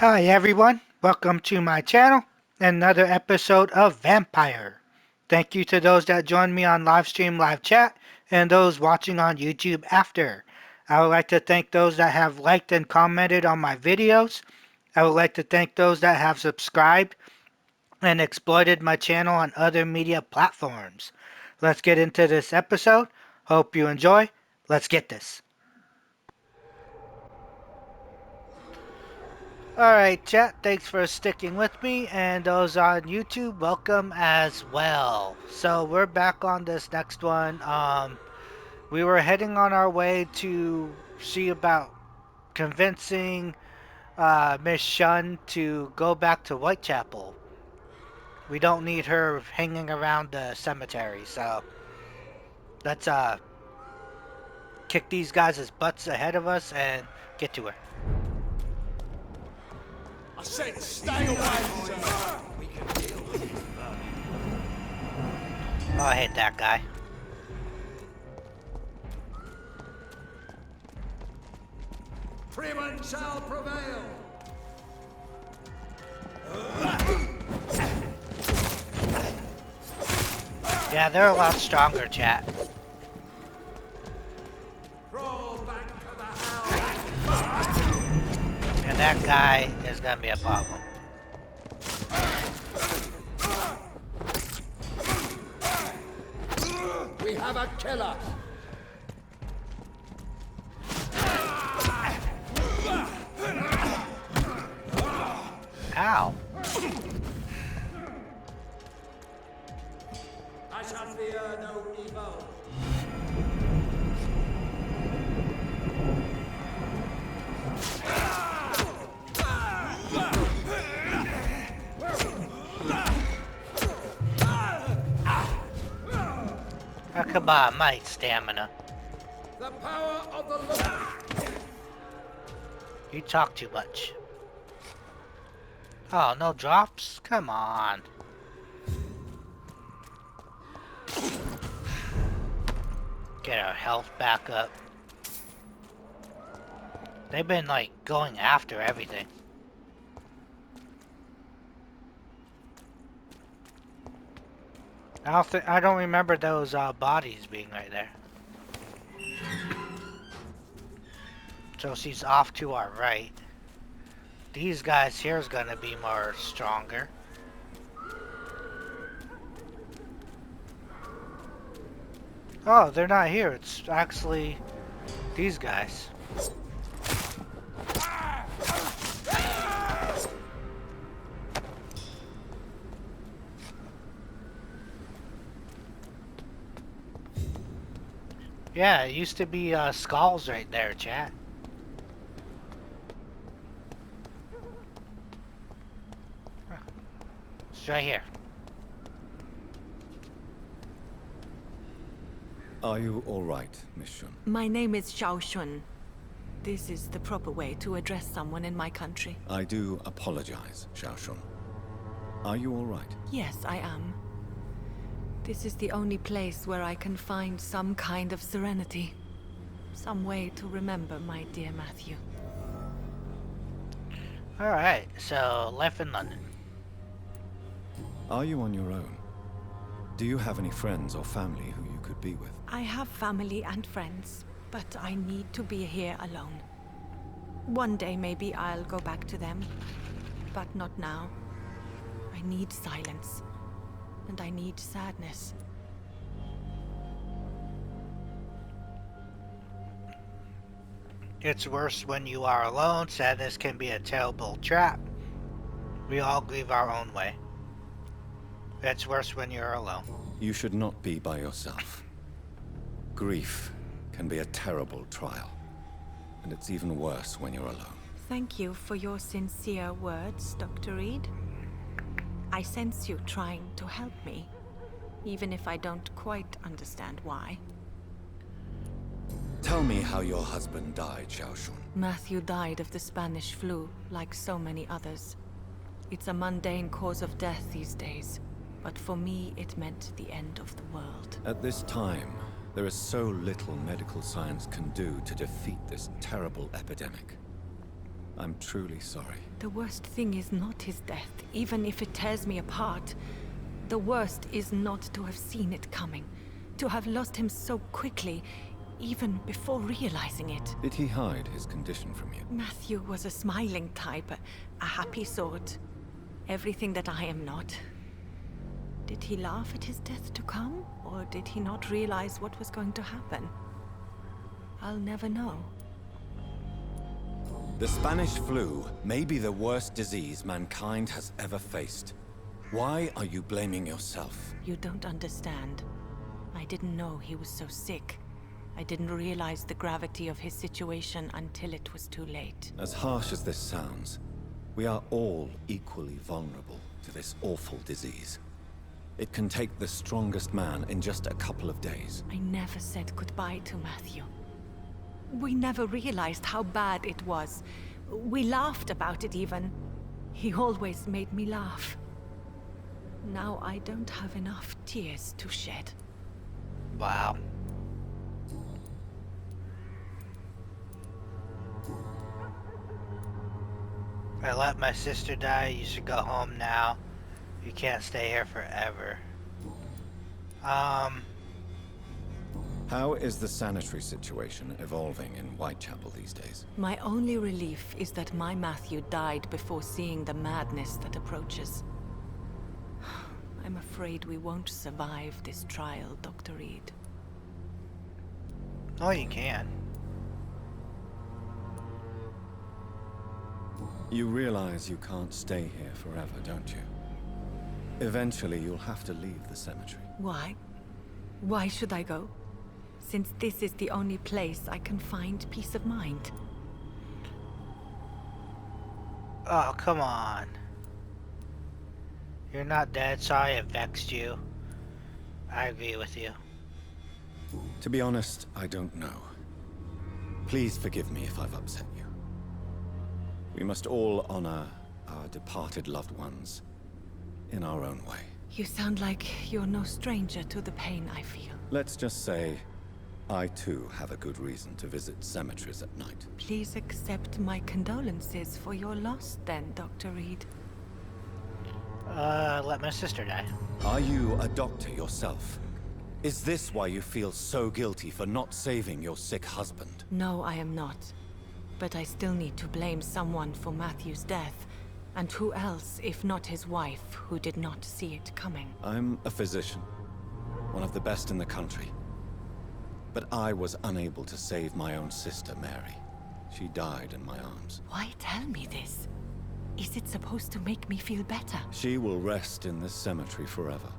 Hi everyone, welcome to my channel, another episode of Vampyr. Thank you to those that joined me on live stream, live chat, and those watching on YouTube after. I would like to thank those that have liked and commented on my videos. I would like to thank those that have subscribed and exploited my channel on other media platforms. Let's get into this episode. Hope you enjoy. Let's get this. Alright, chat, thanks for sticking with me, and those on YouTube, welcome as well. So, we're back on this next one. We were heading on our way to see about convincing Miss Shun to go back to Whitechapel. We don't need her hanging around the cemetery, so let's kick these guys' butts ahead of us and get to her. I said stay away, sir. Oh, I hate that guy. Freeman shall prevail. Yeah, they're a lot stronger, chat. Crawl back to the house. And that guy is gonna be a problem. We have a killer. Ow. I shall fear no evil. Oh, come on, my stamina. The power of the Lord. You talk too much. Oh, no drops? Come on. Get our health back up. They've been, like, going after everything. I don't remember those bodies being right there. So she's off to our right. These guys here is gonna be more stronger. Oh, they're not here. It's actually these guys. Yeah, it used to be skulls right there, chat. It's right here. Are you all right, Miss Shun? My name is Xiao Shun. This is the proper way to address someone in my country. I do apologize, Xiao Shun. Are you all right? Yes, I am. This is the only place where I can find some kind of serenity. Some way to remember my dear Matthew. Alright, so life in London. Are you on your own? Do you have any friends or family who you could be with? I have family and friends, but I need to be here alone. One day maybe I'll go back to them, but not now. I need silence, and I need sadness. It's worse when you are alone. Sadness can be a terrible trap. We all grieve our own way. It's worse when you're alone. You should not be by yourself. Grief can be a terrible trial, and it's even worse when you're alone. Thank you for your sincere words, Dr. Reed. I sense you trying to help me, even if I don't quite understand why. Tell me how your husband died, Xiao Shun. Matthew died of the Spanish flu, like so many others. It's a mundane cause of death these days, but for me it meant the end of the world. At this time, there is so little medical science can do to defeat this terrible epidemic. I'm truly sorry. The worst thing is not his death, even if it tears me apart. The worst is not to have seen it coming, to have lost him so quickly, even before realizing it. Did he hide his condition from you? Matthew was a smiling type, a happy sort. Everything that I am not. Did he laugh at his death to come, or did he not realize what was going to happen? I'll never know. The Spanish flu may be the worst disease mankind has ever faced. Why are you blaming yourself? You don't understand. I didn't know he was so sick. I didn't realize the gravity of his situation until it was too late. As harsh as this sounds, we are all equally vulnerable to this awful disease. It can take the strongest man in just a couple of days. I never said goodbye to Matthew. We never realized how bad it was. We laughed about it even. He always made me laugh. Now I don't have enough tears to shed. Wow. I let my sister die. You should go home now. You can't stay here forever. How is the sanitary situation evolving in Whitechapel these days? My only relief is that my Matthew died before seeing the madness that approaches. I'm afraid we won't survive this trial, Dr. Reed. Oh, you can. You realize you can't stay here forever, don't you? Eventually, you'll have to leave the cemetery. Why? Why should I go? Since this is the only place I can find peace of mind. Oh, come on. You're not dead. Sorry it vexed you. I agree with you. To be honest, I don't know. Please forgive me if I've upset you. We must all honor our departed loved ones in our own way. You sound like you're no stranger to the pain I feel. Let's just say, I too have a good reason to visit cemeteries at night. Please accept my condolences for your loss then, Dr. Reed. Let my sister die. Are you a doctor yourself? Is this why you feel so guilty for not saving your sick husband? No, I am not. But I still need to blame someone for Matthew's death. And who else, if not his wife, who did not see it coming? I'm a physician, one of the best in the country. But I was unable to save my own sister, Mary. She died in my arms. Why tell me this? Is it supposed to make me feel better? She will rest in this cemetery forever.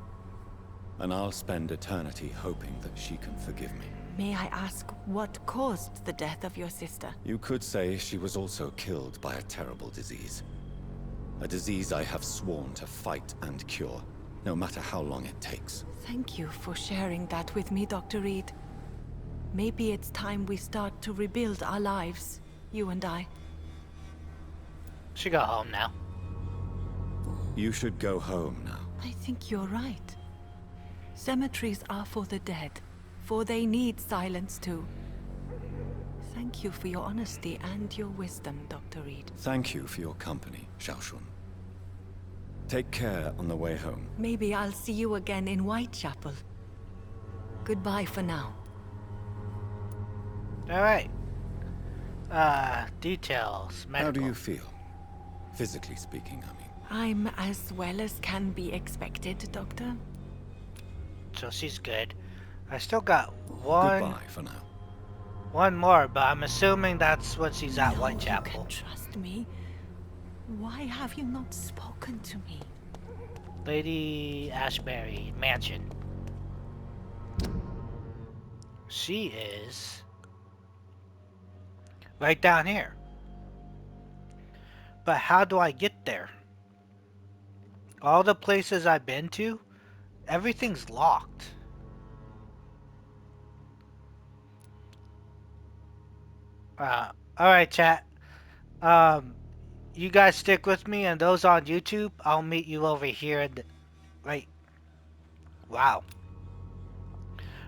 And I'll spend eternity hoping that she can forgive me. May I ask what caused the death of your sister? You could say she was also killed by a terrible disease. A disease I have sworn to fight and cure, no matter how long it takes. Thank you for sharing that with me, Dr. Reed. Maybe it's time we start to rebuild our lives, you and I. Should go home now. You should go home now. I think you're right. Cemeteries are for the dead, for they need silence too. Thank you for your honesty and your wisdom, Dr. Reed. Thank you for your company, Xiaoshun. Take care on the way home. Maybe I'll see you again in Whitechapel. Goodbye for now. Alright. Details. Medical. How do you feel? Physically speaking, I mean. I'm as well as can be expected, Doctor. So she's good. I still got one. Goodbye for now. One more, but I'm assuming that's what she's at No, Whitechapel. you can trust me. Why have you not spoken to me? Lady Ashbury Mansion. She is right down here. But how do I get there? All the places I've been to, everything's locked. Alright, chat. You guys stick with me, and those on YouTube, I'll meet you over here. Right. Wow.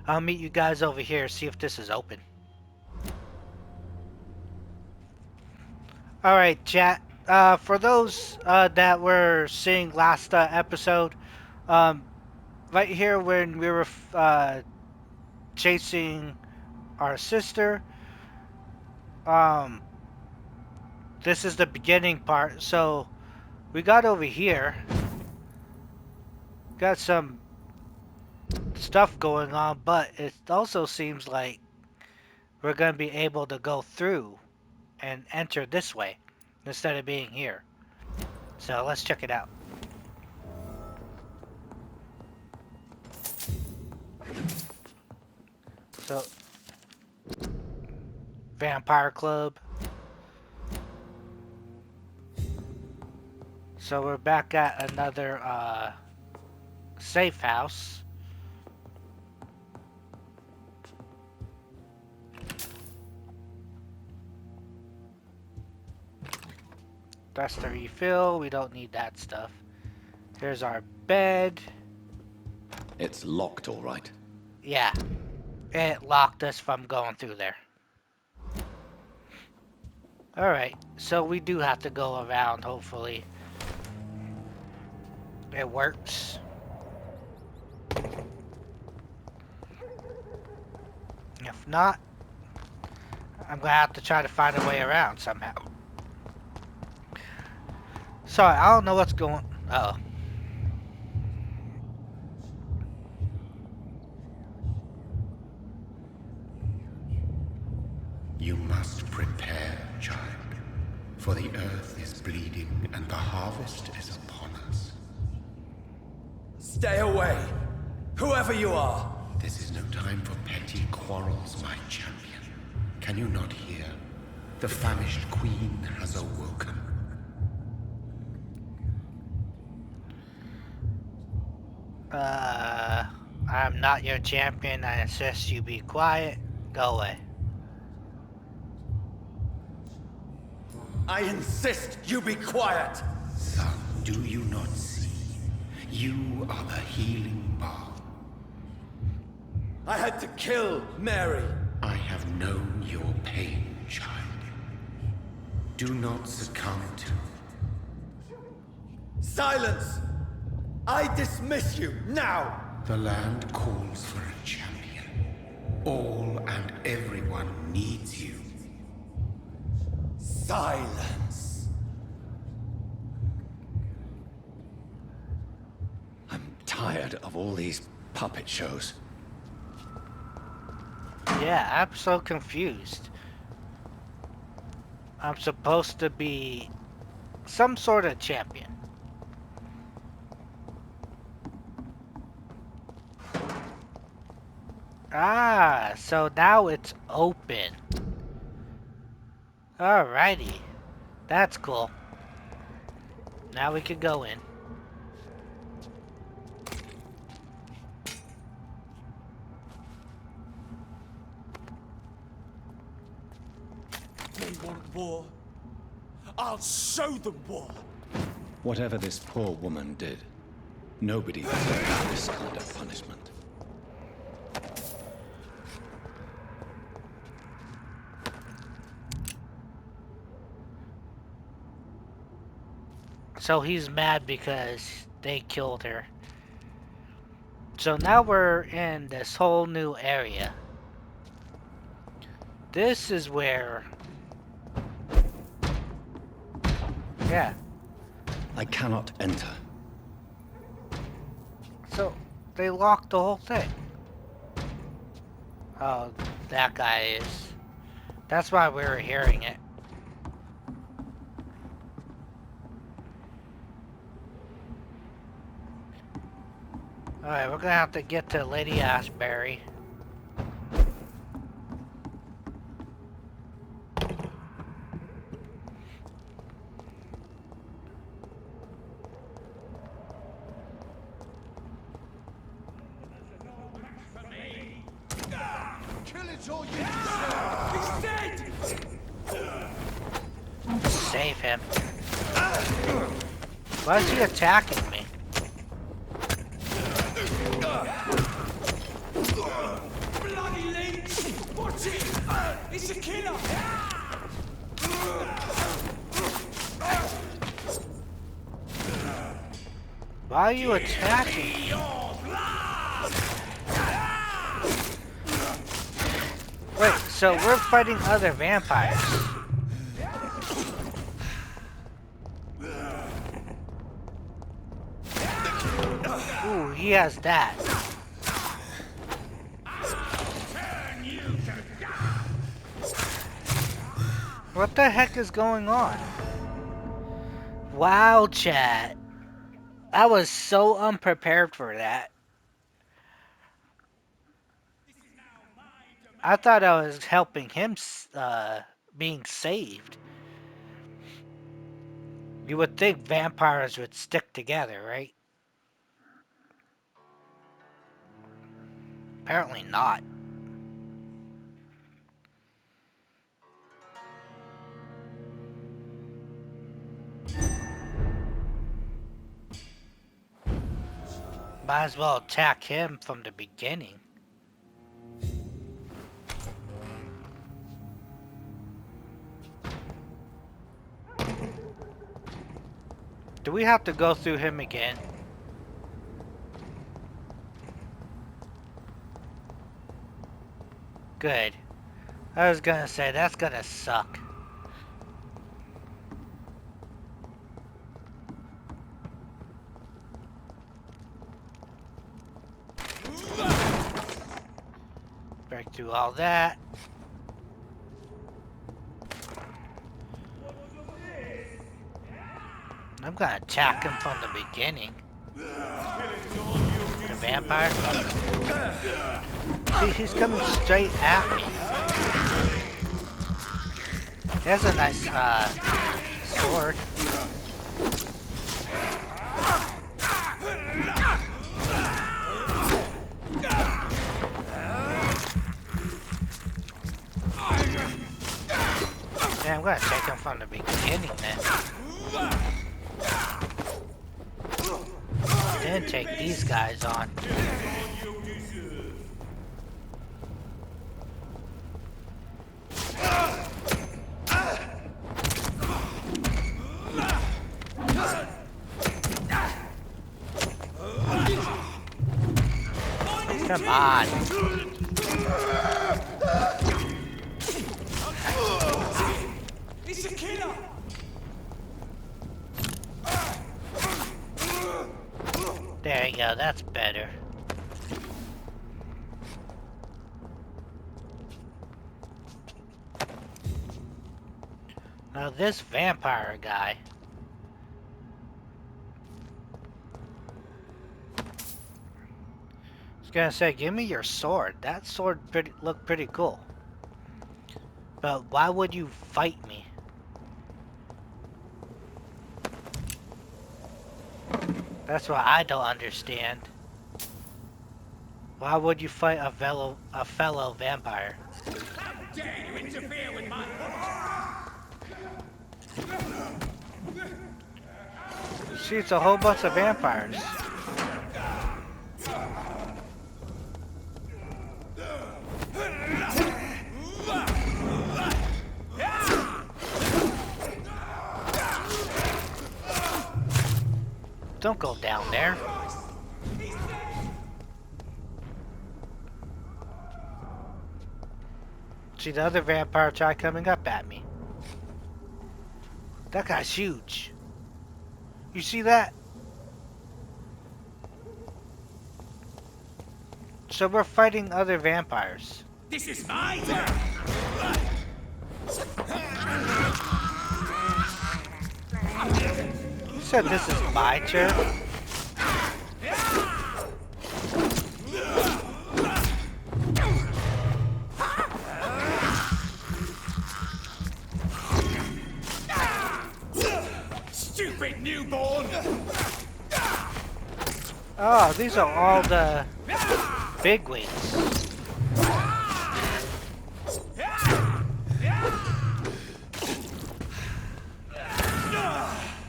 I'll meet you guys over here, see if this is open. All right, chat. For those that were seeing last episode, um, right here when we were chasing our sister, um, this is the beginning part. So we got over here, got some stuff going on, but it also seems like we're gonna be able to go through and enter this way instead of being here. So let's check it out. So, Vampire Club. So we're back at another safe house. That's the refill. We don't need that stuff. Here's our bed. It's locked, all right. Yeah, it locked us from going through there. Alright, so we do have to go around, hopefully. It works. If not, I'm gonna have to try to find a way around somehow. Sorry, I don't know what's going... Uh-oh. You must prepare, child, for the earth is bleeding and the harvest is upon us. Stay away, whoever you are. This is no time for petty quarrels, my champion. Can you not hear? The famished queen has awoken. I'm not your champion. I insist you be quiet. Go away. I insist you be quiet. Son, do you not see? You are the healing balm. I had to kill Mary. I have known your pain, child. Do not succumb to... Silence! I dismiss you now! The land calls for a champion. All and everyone needs you. Silence! I'm tired of all these puppet shows. Yeah, I'm so confused. I'm supposed to be some sort of champion. Ah, so now it's open. Alrighty. That's cool. Now we can go in. They want war. I'll show them war. Whatever this poor woman did, nobody deserves this kind of punishment. So he's mad because they killed her. So now we're in this whole new area. This is where... Yeah. I cannot enter. So, they locked the whole thing. Oh, that guy is... That's why we were hearing it. Alright, we're gonna have to get to Lady Ashbury. Save him. Why is he attacking me? Bloody leech! Watch it! It's a killer! Why are you attacking? Wait, so we're fighting other vampires. Ooh, he has that. What the heck is going on? Wow, chat. I was so unprepared for that. I thought I was helping him being saved. You would think vampires would stick together, right? Apparently not. Might as well attack him from the beginning. Do we have to go through him again? Good. I was gonna say, that's gonna suck. Break through all that. I'm gonna attack him from the beginning. The vampire. See, he's coming straight at me. He has a nice, sword. Yeah, I'm gonna take him from the beginning then. Then take these guys on. Come on. It's a killer! There you go, that's better. Now this vampire guy. I was gonna say, give me your sword. That sword looked pretty cool. But why would you fight me? That's what I don't understand. Why would you fight a fellow vampire? How dare you interfere with my See, it's a whole bunch of vampires. Don't go down there. See, the other vampire tried coming up at me. That guy's huge. You see that? So we're fighting other vampires. This is my turn! You said this is my turn? Stupid newborn! Oh, these are all the bigwigs.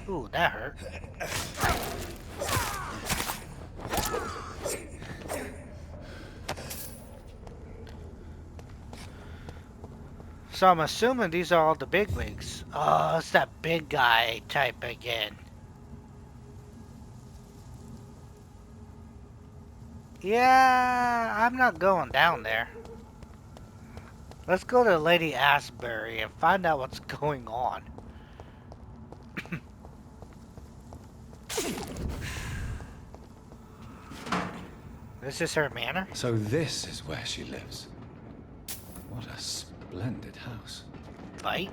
Ooh, that hurt. So I'm assuming these are all the bigwigs. Oh, it's that big guy type again. Yeah, I'm not going down there. Let's go to Lady Asbury and find out what's going on. This is her manor? So this is where she lives. What a splendid house. Fight?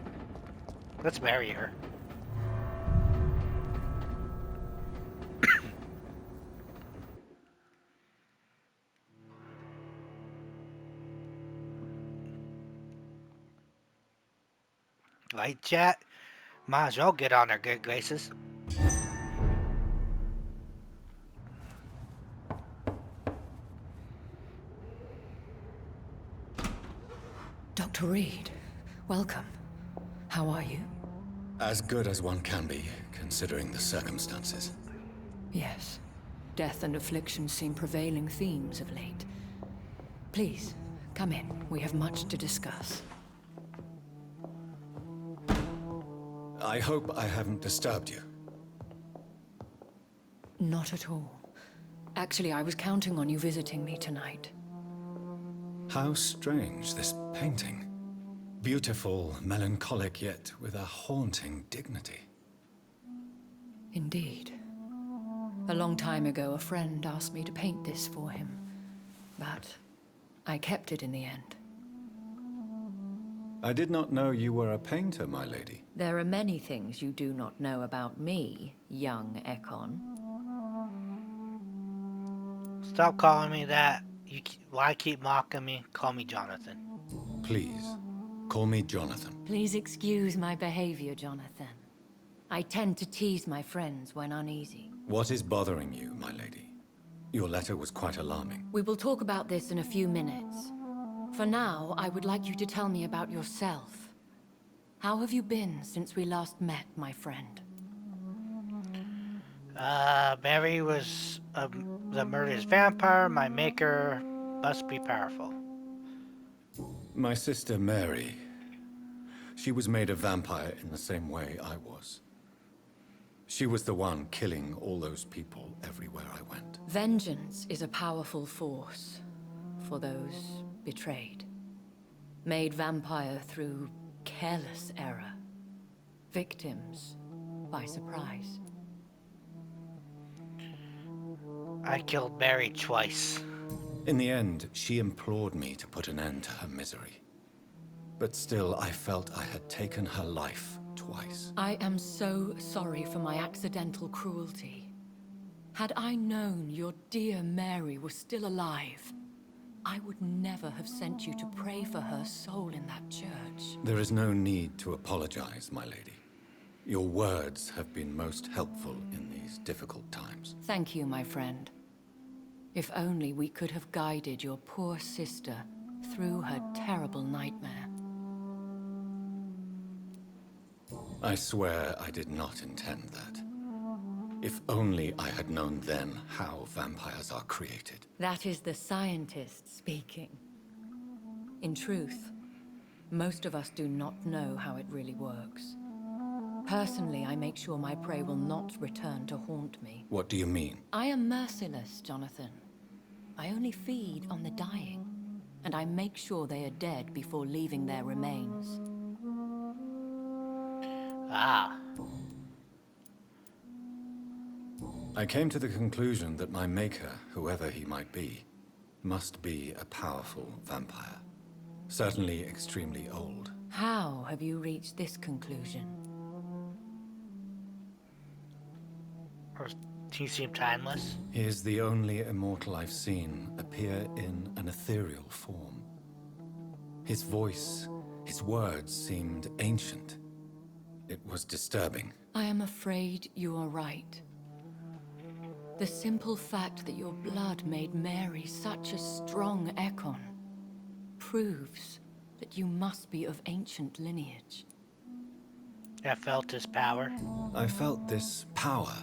Let's marry her. Right, chat? Might as well get on her good graces. Dr. Reed, welcome. How are you? As good as one can be, considering the circumstances. Yes. Death and affliction seem prevailing themes of late. Please, come in. We have much to discuss. I hope I haven't disturbed you. Not at all. Actually, I was counting on you visiting me tonight. How strange, this painting. Beautiful, melancholic, yet with a haunting dignity. Indeed. A long time ago, a friend asked me to paint this for him. But I kept it in the end. I did not know you were a painter, my lady. There are many things you do not know about me, young Ekon. Stop calling me that. Why keep mocking me? Call me Jonathan. Please, call me Jonathan. Please excuse my behavior, Jonathan. I tend to tease my friends when uneasy. What is bothering you, my lady? Your letter was quite alarming. We will talk about this in a few minutes. For now, I would like you to tell me about yourself. How have you been since we last met, my friend? Mary was the murderous vampire. My maker must be powerful. My sister Mary, she was made a vampire in the same way I was. She was the one killing all those people everywhere I went. Vengeance is a powerful force for those betrayed. Made vampire through careless error. Victims by surprise. I killed Mary twice. In the end, she implored me to put an end to her misery. But still, I felt I had taken her life twice. I am so sorry for my accidental cruelty. Had I known your dear Mary was still alive, I would never have sent you to pray for her soul in that church. There is no need to apologize, my lady. Your words have been most helpful in these difficult times. Thank you, my friend. If only we could have guided your poor sister through her terrible nightmare. I swear I did not intend that. If only I had known then how vampires are created. That is the scientist speaking. In truth, most of us do not know how it really works. Personally, I make sure my prey will not return to haunt me. What do you mean? I am merciless, Jonathan. I only feed on the dying, and I make sure they are dead before leaving their remains. Ah. I came to the conclusion that my maker, whoever he might be, must be a powerful vampire. Certainly extremely old. How have you reached this conclusion? He seemed timeless. He is the only immortal I've seen appear in an ethereal form. His voice, his words seemed ancient. It was disturbing. I am afraid you are right. The simple fact that your blood made Mary such a strong Ekon proves that you must be of ancient lineage. I felt his power. I felt this power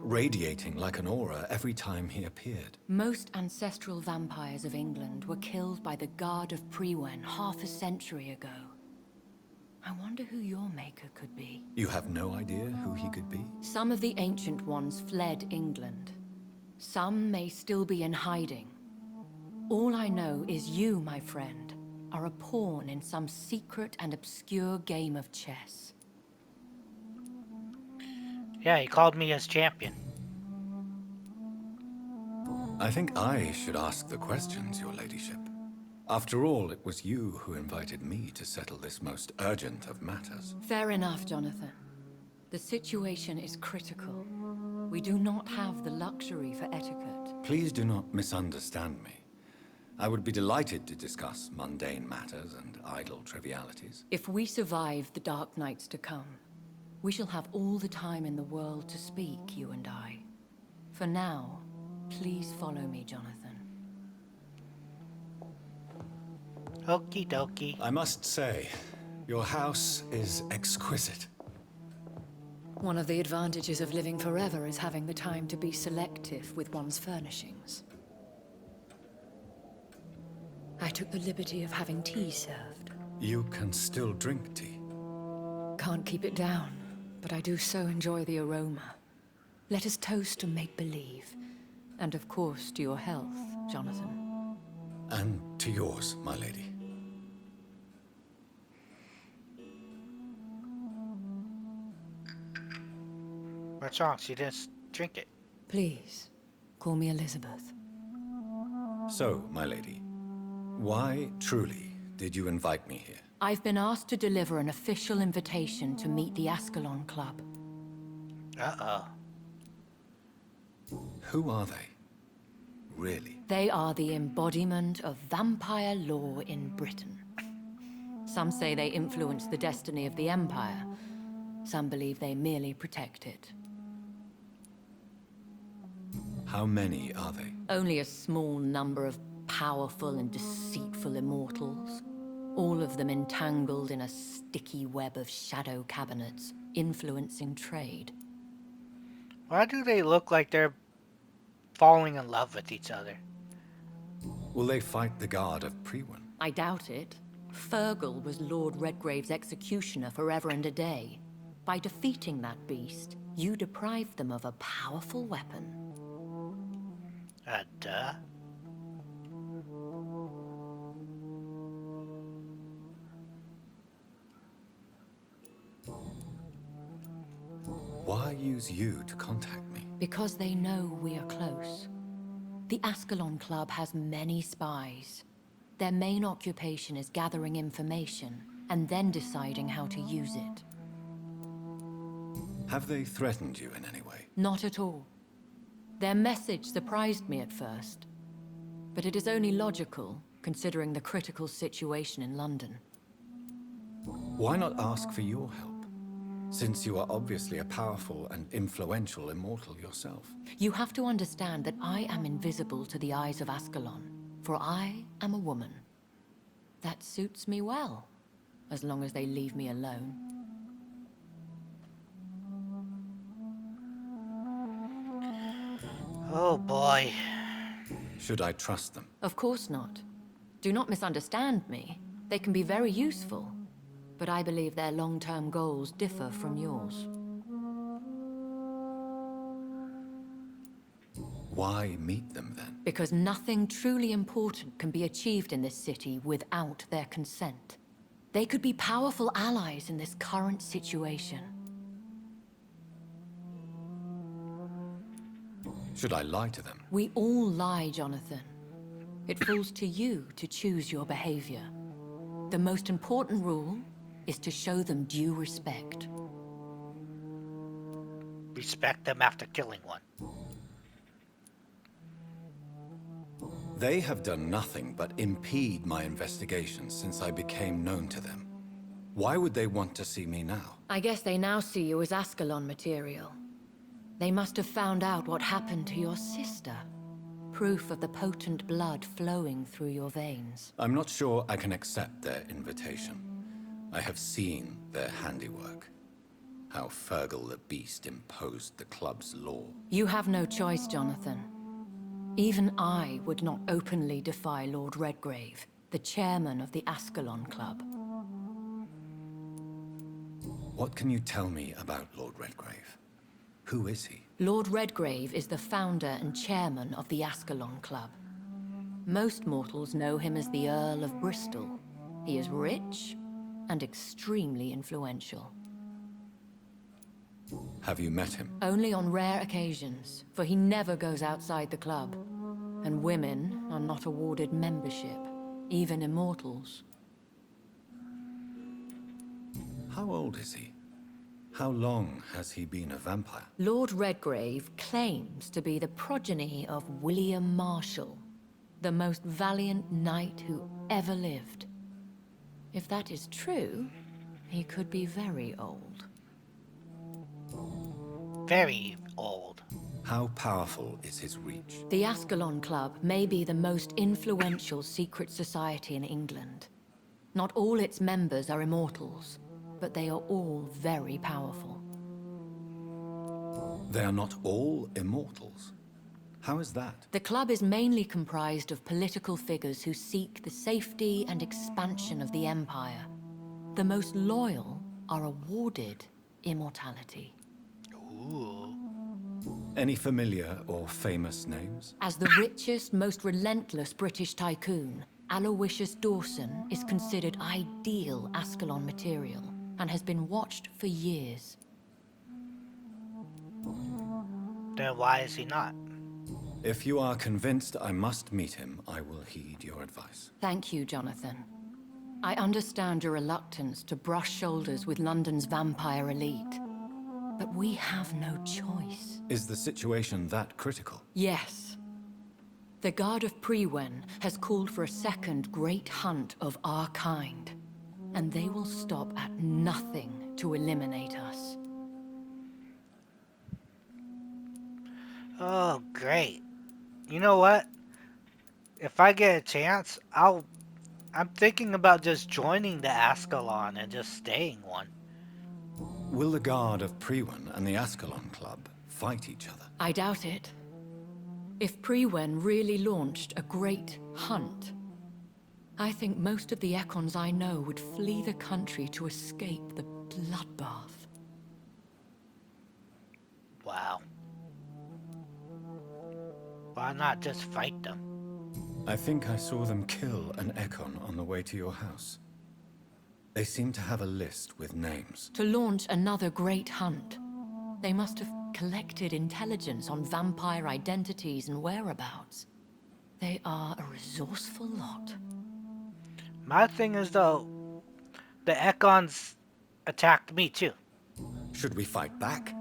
radiating like an aura every time he appeared. Most ancestral vampires of England were killed by the Guard of Priwen half a century ago. I wonder who your maker could be. You have no idea who he could be? Some of the ancient ones fled England. Some may still be in hiding. All I know is you, my friend, are a pawn in some secret and obscure game of chess. Yeah, he called me his champion. I think I should ask the questions, your ladyship. After all, it was you who invited me to settle this most urgent of matters. Fair enough, Jonathan. The situation is critical. We do not have the luxury for etiquette. Please do not misunderstand me. I would be delighted to discuss mundane matters and idle trivialities. If we survive the dark nights to come, we shall have all the time in the world to speak, you and I. For now, please follow me, Jonathan. Okie dokie. I must say, your house is exquisite. One of the advantages of living forever is having the time to be selective with one's furnishings. I took the liberty of having tea served. You can still drink tea. Can't keep it down, but I do so enjoy the aroma. Let us toast to make-believe. And of course, to your health, Jonathan. And to yours, my lady. What's wrong? She didn't drink it. Please, call me Elizabeth. So, my lady, why truly did you invite me here? I've been asked to deliver an official invitation to meet the Ascalon Club. Uh-oh. Who are they? Really? They are the embodiment of vampire law in Britain. Some say they influence the destiny of the Empire. Some believe they merely protect it. How many are they? Only a small number of powerful and deceitful immortals. All of them entangled in a sticky web of shadow cabinets, influencing trade. Why do they look like they're falling in love with each other? Will they fight the guard of Priwen? I doubt it. Fergal was Lord Redgrave's executioner forever and a day. By defeating that beast, you deprived them of a powerful weapon. Duh. Why use you to contact me? Because they know we are close. The Ascalon Club has many spies. Their main occupation is gathering information and then deciding how to use it. Have they threatened you in any way? Not at all. Their message surprised me at first, but it is only logical, considering the critical situation in London. Why not ask for your help? Since you are obviously a powerful and influential immortal yourself. You have to understand that I am invisible to the eyes of Ascalon, for I am a woman. That suits me well, as long as they leave me alone. Oh boy. Should I trust them? Of course not. Do not misunderstand me. They can be very useful, but I believe their long-term goals differ from yours. Why meet them then? Because nothing truly important can be achieved in this city without their consent. They could be powerful allies in this current situation. Should I lie to them? We all lie, Jonathan. It falls to you to choose your behavior. The most important rule is to show them due respect. Respect them after killing one. They have done nothing but impede my investigations since I became known to them. Why would they want to see me now? I guess they now see you as Ascalon material. They must have found out what happened to your sister. Proof of the potent blood flowing through your veins. I'm not sure I can accept their invitation. I have seen their handiwork. How Fergal the Beast imposed the club's law. You have no choice, Jonathan. Even I would not openly defy Lord Redgrave, the chairman of the Ascalon Club. What can you tell me about Lord Redgrave? Who is he? Lord Redgrave is the founder and chairman of the Ascalon Club. Most mortals know him as the Earl of Bristol. He is rich and extremely influential. Have you met him? Only on rare occasions, for he never goes outside the club. And women are not awarded membership, even immortals. How old is he? How long has he been a vampire? Lord Redgrave claims to be the progeny of William Marshall, the most valiant knight who ever lived. If that is true, he could be very old. Very old. How powerful is his reach? The Ascalon Club may be the most influential secret society in England. Not all its members are immortals, but they are all very powerful. They are not all immortals. How is that? The club is mainly comprised of political figures who seek the safety and expansion of the Empire. The most loyal are awarded immortality. Ooh. Any familiar or famous names? As the richest, most relentless British tycoon, Aloysius Dawson is considered ideal Ascalon material and has been watched for years. Then why is he not? If you are convinced I must meet him, I will heed your advice. Thank you, Jonathan. I understand your reluctance to brush shoulders with London's vampire elite. But we have no choice. Is the situation that critical? Yes. The Guard of Prewen has called for a second great hunt of our kind. And they will stop at nothing to eliminate us. Oh, great. You know what? If I get a chance, I'm thinking about just joining the Ascalon and just staying one. Will the Guard of Prewen and the Ascalon Club fight each other? I doubt it. If Prewen really launched a great hunt, I think most of the Econs I know would flee the country to escape the bloodbath. Wow. Why not just fight them? I think I saw them kill an Econ on the way to your house. They seem to have a list with names. To launch another great hunt, they must have collected intelligence on vampire identities and whereabouts. They are a resourceful lot. My thing is, though, the Econs attacked me too. Should we fight back?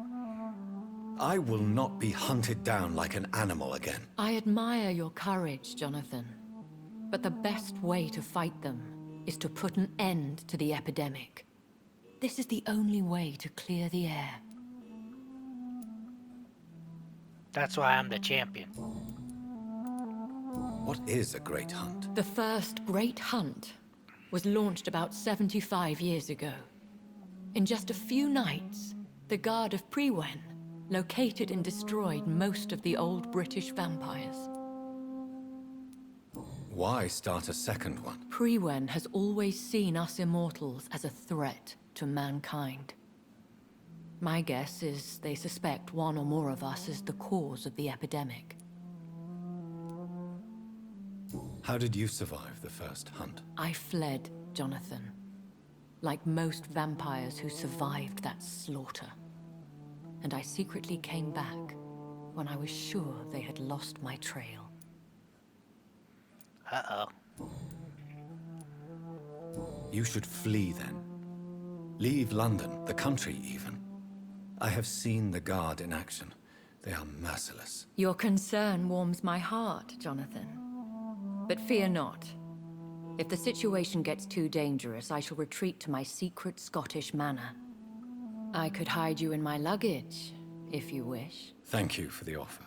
I will not be hunted down like an animal again. I admire your courage, Jonathan. But the best way to fight them is to put an end to the epidemic. This is the only way to clear the air. That's why I'm the champion. What is a great hunt? The first great hunt was launched about 75 years ago. In just a few nights, the Guard of Prewen located and destroyed most of the old British vampires. Why start a second one? Prewen has always seen us immortals as a threat to mankind. My guess is they suspect one or more of us is the cause of the epidemic. How did you survive the first hunt? I fled, Jonathan. Like most vampires who survived that slaughter. And I secretly came back when I was sure they had lost my trail. Uh-oh. You should flee then. Leave London, the country even. I have seen the Guard in action. They are merciless. Your concern warms my heart, Jonathan. But fear not. If the situation gets too dangerous, I shall retreat to my secret Scottish manor. I could hide you in my luggage, if you wish. Thank you for the offer.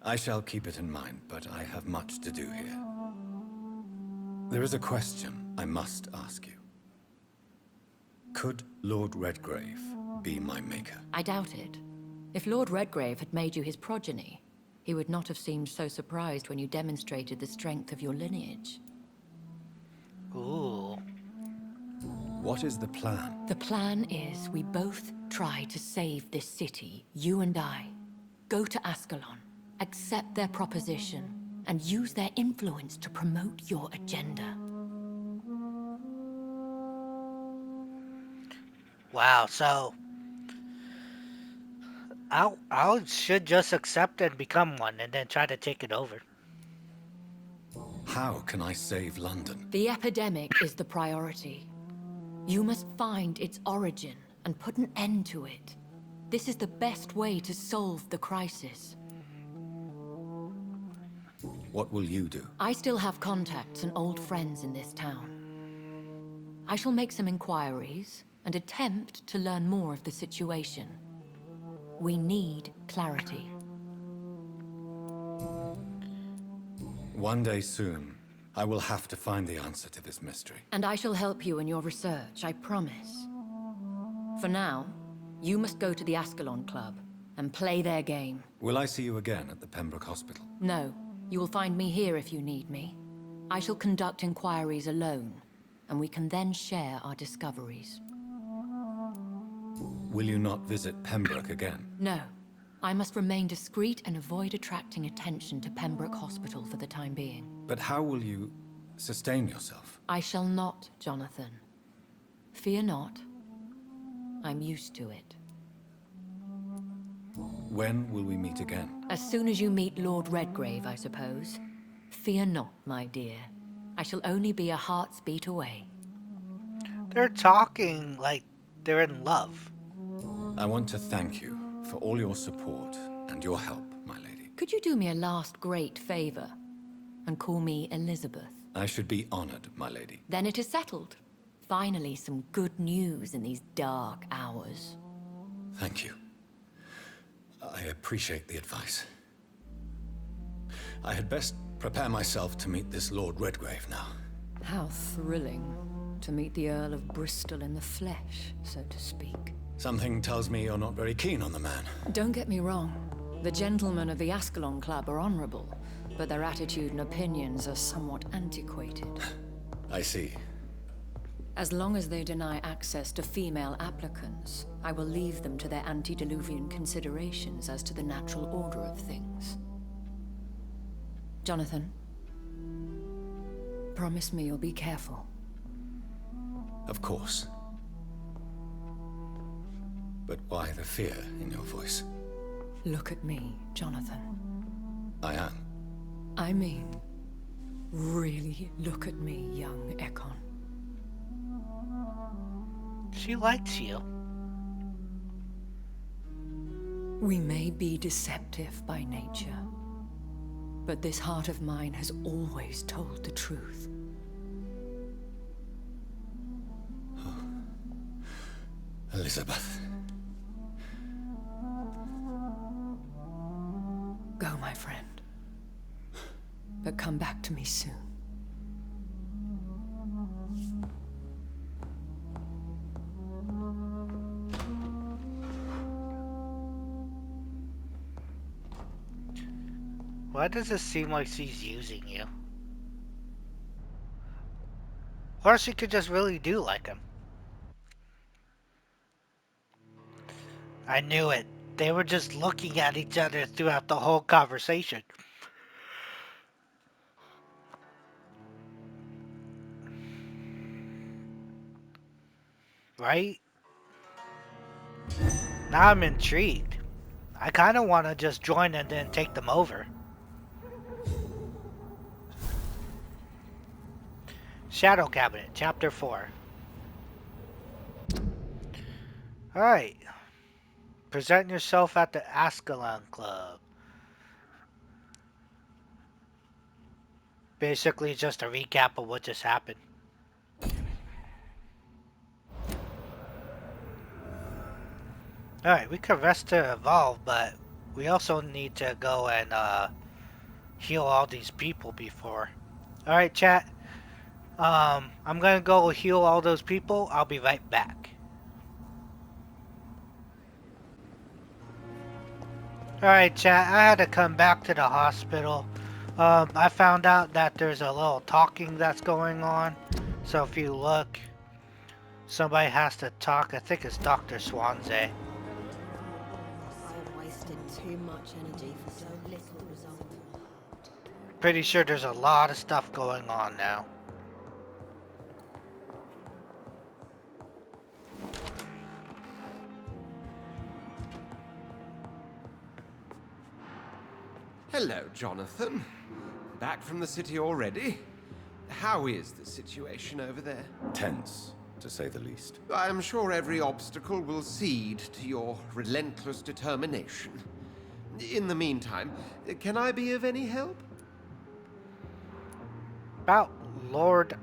I shall keep it in mind, but I have much to do here. There is a question I must ask you. Could Lord Redgrave be my maker? I doubt it. If Lord Redgrave had made you his progeny, he would not have seemed so surprised when you demonstrated the strength of your lineage. Ooh. What is the plan? The plan is we both try to save this city, you and I. Go to Ascalon, accept their proposition, and use their influence to promote your agenda. Wow, so I should just accept and become one and then try to take it over. How can I save London? The epidemic is the priority. You must find its origin and put an end to it. This is the best way to solve the crisis. What will you do? I still have contacts and old friends in this town. I shall make some inquiries and attempt to learn more of the situation. We need clarity. One day soon, I will have to find the answer to this mystery. And I shall help you in your research, I promise. For now, you must go to the Ascalon Club and play their game. Will I see you again at the Pembroke Hospital? No, you will find me here if you need me. I shall conduct inquiries alone, and we can then share our discoveries. Will you not visit Pembroke again? No, I must remain discreet and avoid attracting attention to Pembroke Hospital for the time being. But how will you sustain yourself? I shall not, Jonathan. Fear not. I'm used to it. When will we meet again? As soon as you meet Lord Redgrave, I suppose. Fear not, my dear. I shall only be a heart's beat away. They're talking like they're in love. I want to thank you for all your support and your help, my lady. Could you do me a last great favor and call me Elizabeth? I should be honored, my lady. Then it is settled. Finally, some good news in these dark hours. Thank you. I appreciate the advice. I had best prepare myself to meet this Lord Redgrave now. How thrilling to meet the Earl of Bristol in the flesh, so to speak. Something tells me you're not very keen on the man. Don't get me wrong. The gentlemen of the Ascalon Club are honorable, but their attitude and opinions are somewhat antiquated. I see. As long as they deny access to female applicants, I will leave them to their antediluvian considerations as to the natural order of things. Jonathan, promise me you'll be careful. Of course. But why the fear in your voice? Look at me, Jonathan. I am. I mean, really look at me, young Ekon. She likes you. We may be deceptive by nature, but this heart of mine has always told the truth. Elizabeth. Go, my friend. But come back to me soon. Why does it seem like she's using you? Or she could just really do like him. I knew it. They were just looking at each other throughout the whole conversation. Right? Now I'm intrigued. I kind of want to just join and then take them over. Shadow Cabinet, Chapter 4. Alright. Present yourself at the Ascalon Club. Basically just a recap of what just happened. Alright, we could rest to evolve, but we also need to go and heal all these people before. Alright, chat. I'm gonna go heal all those people. I'll be right back. Alright, chat. I had to come back to the hospital. I found out that there's a little talking that's going on. So if you look, Somebody has to talk. I think it's Dr. Swansea. I wasted too much energy for so little result. Pretty sure there's a lot of stuff going on now. Hello, Jonathan. Back from the city already? How is the situation over there? Tense, to say the least. I'm sure every obstacle will cede to your relentless determination. In the meantime, can I be of any help? About Lord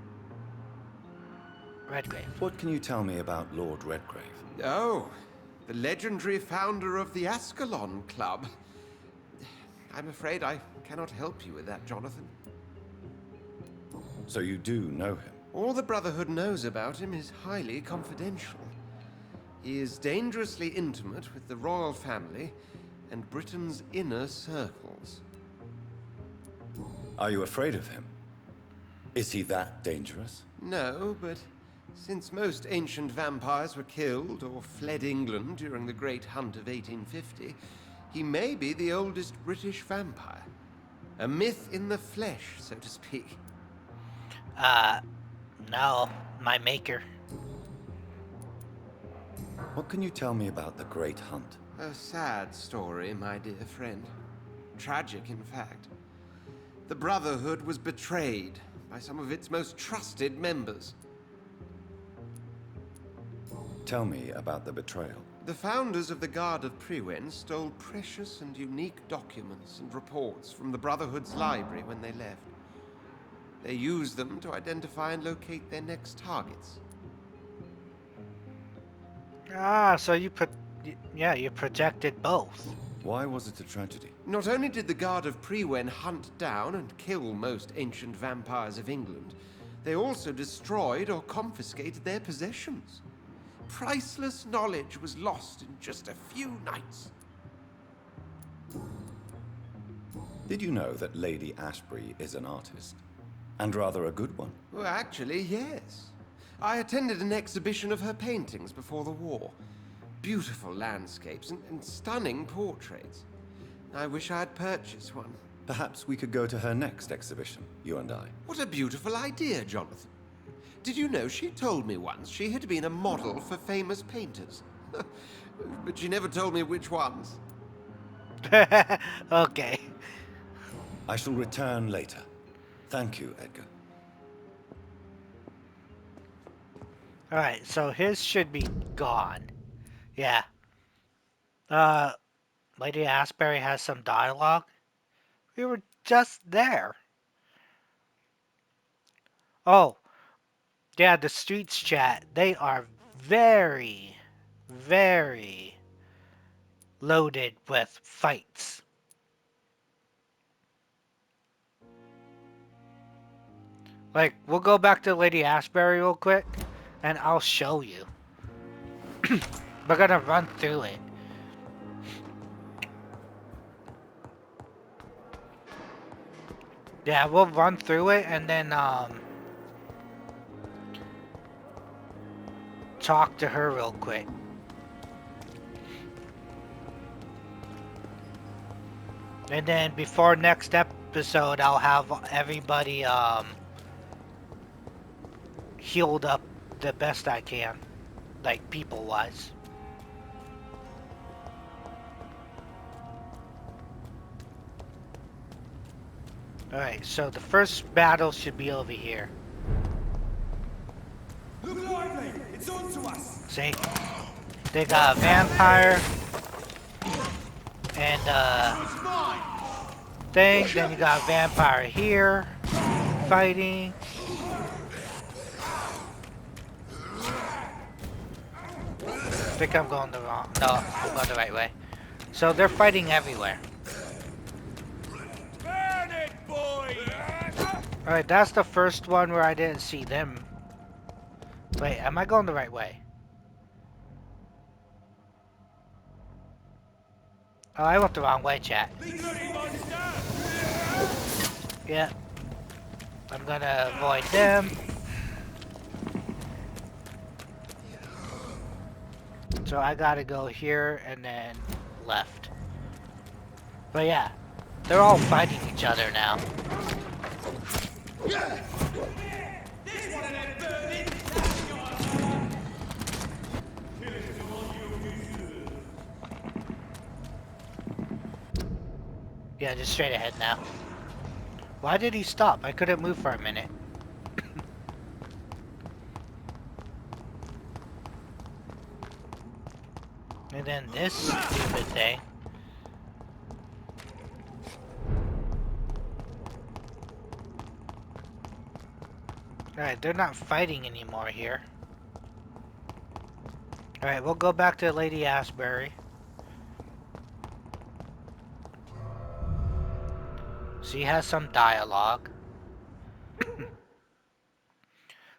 Redgrave. What can you tell me about Lord Redgrave? Oh, the legendary founder of the Ascalon Club. I'm afraid I cannot help you with that, Jonathan. So you do know him? All the Brotherhood knows about him is highly confidential. He is dangerously intimate with the royal family and Britain's inner circles. Are you afraid of him? Is he that dangerous? No, but since most ancient vampires were killed or fled England during the Great Hunt of 1850, he may be the oldest British vampire. A myth in the flesh, so to speak. No, my maker. What can you tell me about the Great Hunt? A sad story, my dear friend. Tragic, in fact. The Brotherhood was betrayed by some of its most trusted members. Tell me about the betrayal. The founders of the Guard of Priwen stole precious and unique documents and reports from the Brotherhood's library when they left. They used them to identify and locate their next targets. Ah, so you you projected both. Why was it a tragedy? Not only did the Guard of Priwen hunt down and kill most ancient vampires of England, they also destroyed or confiscated their possessions. Priceless knowledge was lost in just a few nights. Did you know that Lady Ashbury is an artist? And rather a good one. Well, actually, yes. I attended an exhibition of her paintings before the war. Beautiful landscapes and stunning portraits. I wish I had purchased one. Perhaps we could go to her next exhibition, you and I. What a beautiful idea, Jonathan. Did you know she told me once she had been a model for famous painters? But she never told me which ones. Okay. I shall return later. Thank you, Edgar. Alright, so his should be gone. Yeah. Lady Asbury has some dialogue. We were just there. Oh. Yeah, the streets chat. They are very, very loaded with fights. Like, we'll go back to Lady Asbury real quick, and I'll show you. We're gonna run through it. Yeah, we'll run through it, and then, talk to her real quick. And then before next episode, I'll have everybody, healed up the best I can, like people-wise. Alright, so the first battle should be over here. Look lively! It's on to us! See? They got a vampire and thing, then you got a vampire here fighting. I think I'm going the wrong. No, I'm going the right way. So they're fighting everywhere. Burn it, boy! Alright, that's the first one where I didn't see them. Wait, am I going the right way? Oh, I went the wrong way, chat. Yeah. I'm gonna avoid them. So I gotta go here and then left. But yeah, they're all fighting each other now. Yeah, just straight ahead now. Why did he stop? I couldn't move for a minute. And then this stupid thing. Alright, they're not fighting anymore here. Alright, we'll go back to Lady Asbury. She has some dialogue. I was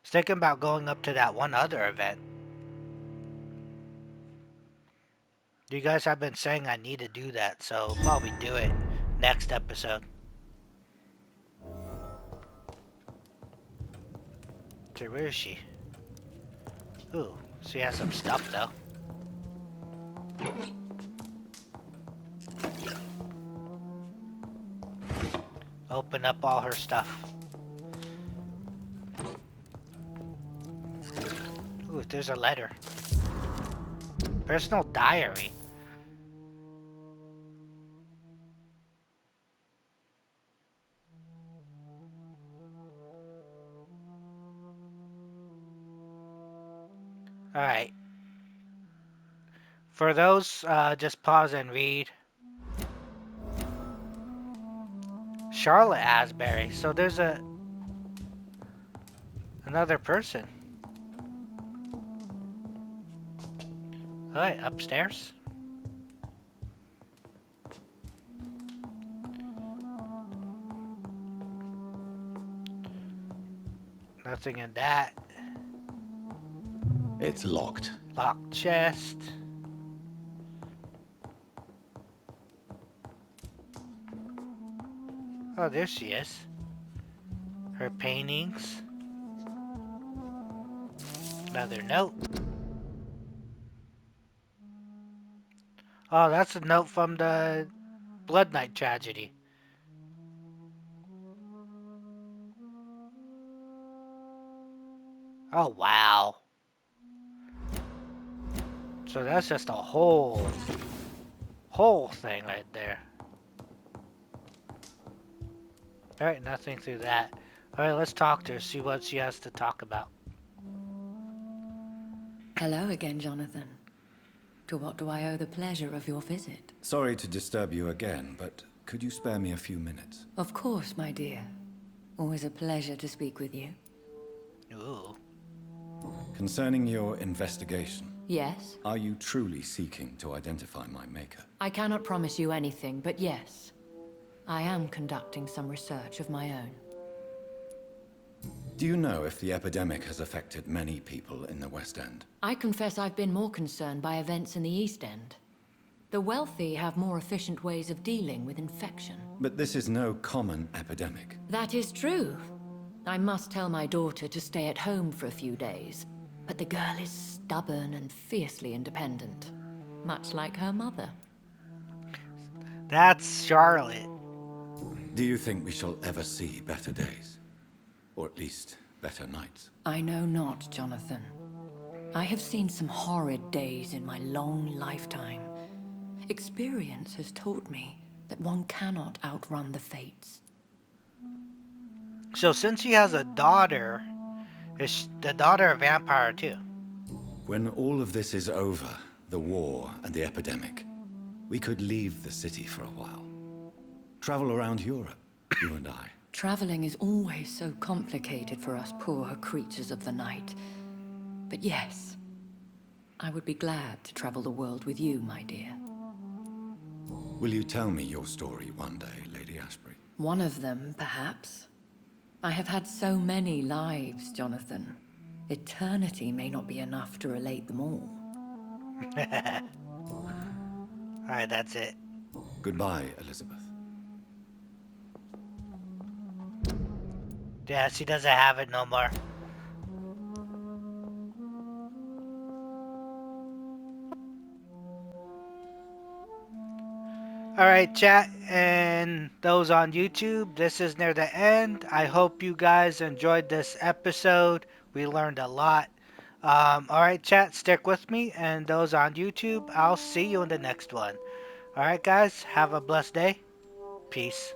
thinking about going up to that one other event. You guys have been saying I need to do that, so I'll probably do it next episode. So where is she? Ooh, she has some stuff though. Open up all her stuff. Ooh, there's a letter. Personal diary. Alright. For those, just pause and read. Charlotte Asbury. So there's another person. Alright, upstairs. Nothing in that. It's locked. Locked chest. Oh, there she is. Her paintings. Another note. Oh, that's a note from the Blood Night tragedy. Oh, wow. So that's just a whole thing right there. Alright, nothing through that. Alright, let's talk to her, see what she has to talk about. Hello again, Jonathan. To what do I owe the pleasure of your visit? Sorry to disturb you again, but could you spare me a few minutes? Of course, my dear. Always a pleasure to speak with you. Ooh. Concerning your investigation, Yes? are you truly seeking to identify my maker? I cannot promise you anything, but yes. I am conducting some research of my own. Do you know if the epidemic has affected many people in the West End? I confess I've been more concerned by events in the East End. The wealthy have more efficient ways of dealing with infection. But this is no common epidemic. That is true. I must tell my daughter to stay at home for a few days. But the girl is stubborn and fiercely independent. Much like her mother. That's Charlotte. Do you think we shall ever see better days? Or at least better nights? I know not, Jonathan. I have seen some horrid days in my long lifetime. Experience has taught me that one cannot outrun the fates. So since she has a daughter, is the daughter a vampire too? When all of this is over, the war and the epidemic, we could leave the city for a while. Travel around Europe, you and I. Traveling is always so complicated for us poor creatures of the night. But yes, I would be glad to travel the world with you, my dear. Will you tell me your story one day, Lady Asbury? One of them, perhaps. I have had so many lives, Jonathan. Eternity may not be enough to relate them all. Alright, that's it. Goodbye, Elizabeth. Yeah, she doesn't have it no more. Alright, chat, and those on YouTube, this is near the end. I hope you guys enjoyed this episode. We learned a lot. Alright, chat, stick with me, and those on YouTube, I'll see you in the next one. Alright, guys, have a blessed day. Peace.